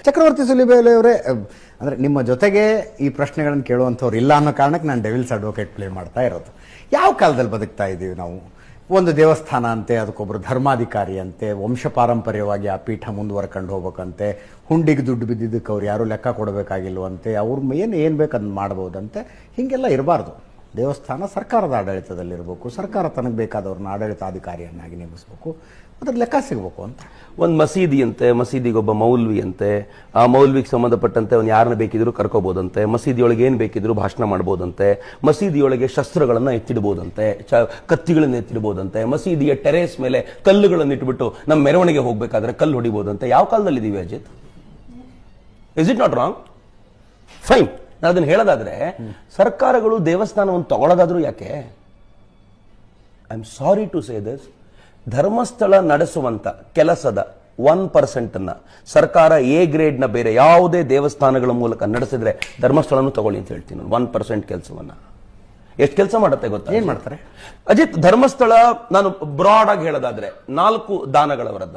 ಚಕ್ರವರ್ತಿ ಸುಲಿಬೇಲೆ ಅವರೇ, ಅಂದರೆ ನಿಮ್ಮ ಜೊತೆಗೆ ಈ ಪ್ರಶ್ನೆಗಳನ್ನು ಕೇಳುವಂಥವ್ರು ಇಲ್ಲ ಅನ್ನೋ ಕಾರಣಕ್ಕೆ ನಾನು ಡೆವಿಲ್ಸ್ ಅಡ್ವೊಕೇಟ್ ಪ್ಲೇ ಮಾಡ್ತಾ ಇರೋದು. ಯಾವ ಕಾಲದಲ್ಲಿ ಬದುಕ್ತಾ ಇದ್ದೀವಿ ನಾವು? ಒಂದು ದೇವಸ್ಥಾನ ಅಂತೆ, ಅದಕ್ಕೊಬ್ಬರು ಧರ್ಮಾಧಿಕಾರಿ ಅಂತೆ, ವಂಶ ಪಾರಂಪರ್ಯವಾಗಿ ಆ ಪೀಠ ಮುಂದುವರ್ಕೊಂಡು ಹೋಗ್ಬೇಕಂತೆ, ಹುಂಡಿಗೆ ದುಡ್ಡು ಬಿದ್ದಿದ್ದಕ್ಕೆ ಅವ್ರು ಯಾರೂ ಲೆಕ್ಕ ಕೊಡಬೇಕಾಗಿಲ್ವಂತೆ, ಅವ್ರು ಏನು ಬೇಕು ಅದನ್ನು ಮಾಡ್ಬೋದಂತೆ. ಹೀಗೆಲ್ಲ ಇರಬಾರ್ದು. ದೇವಸ್ಥಾನ ಸರ್ಕಾರದ ಆಡಳಿತದಲ್ಲಿರಬೇಕು, ಸರ್ಕಾರ ತನಗೆ ಬೇಕಾದವ್ರನ್ನ ಆಡಳಿತಾಧಿಕಾರಿಯನ್ನಾಗಿ ನೇಮಿಸಬೇಕು, ಅದ್ರ ಲೆಕ್ಕ ಸಿಗಬೇಕು ಅಂತ. ಒಂದು ಮಸೀದಿ ಅಂತೆ, ಮಸೀದಿಗೆ ಒಬ್ಬ ಮೌಲ್ವಿ ಅಂತೆ, ಆ ಮೌಲ್ವಿಗೆ ಸಂಬಂಧಪಟ್ಟಂತೆ ಅವ್ನು ಯಾರನ್ನ ಬೇಕಿದ್ರು ಕರ್ಕೋಬಹುದಂತೆ, ಮಸೀದಿಯೊಳಗೆ ಏನ್ ಬೇಕಿದ್ರು ಭಾಷಣ ಮಾಡಬಹುದಂತೆ, ಮಸೀದಿಯೊಳಗೆ ಶಸ್ತ್ರಗಳನ್ನ ಎತ್ತಿಡಬಹುದಂತೆ, ಕತ್ತಿಗಳನ್ನ ಎತ್ತಿಡಬಹುದಂತೆ, ಮಸೀದಿಯ ಟೆರೇಸ್ ಮೇಲೆ ಕಲ್ಲುಗಳನ್ನು ಇಟ್ಬಿಟ್ಟು ನಮ್ಮ ಮೆರವಣಿಗೆ ಹೋಗ್ಬೇಕಾದ್ರೆ ಕಲ್ಲು ಹೊಡಿಬಹುದಂತೆ. ಯಾವ ಕಾಲದಲ್ಲಿ ಇದೀವಿ Ajit? Is it not wrong? Fine. ನಾನು ಅದನ್ನ ಹೇಳೋದಾದ್ರೆ ಸರ್ಕಾರಗಳು ದೇವಸ್ಥಾನವನ್ನು ತಗೊಳ್ಳೋದಾದ್ರೂ ಯಾಕೆ? I am sorry to say this, Dharmasthala ನಡೆಸುವಂತ ಕೆಲಸದ 1% ಸರ್ಕಾರ ಎ ಗ್ರೇಡ್ ನ ಬೇರೆ ಯಾವುದೇ ದೇವಸ್ಥಾನಗಳ ಮೂಲಕ ನಡೆಸಿದ್ರೆ ಧರ್ಮಸ್ಥಳನೂ ತಗೊಳ್ಳಿ ಅಂತ ಹೇಳ್ತೀನಿ. 1% ಕೆಲಸವನ್ನ ಎಷ್ಟು ಕೆಲಸ ಮಾಡುತ್ತೆ ಗೊತ್ತಾ? ಏನ್ ಮಾಡ್ತಾರೆ ಅಜಿತ್? ಧರ್ಮಸ್ಥಳ, ನಾನು ಬ್ರಾಡ್ ಆಗಿ ಹೇಳೋದಾದ್ರೆ 4 ದಾನಗಳವರದ್ದು.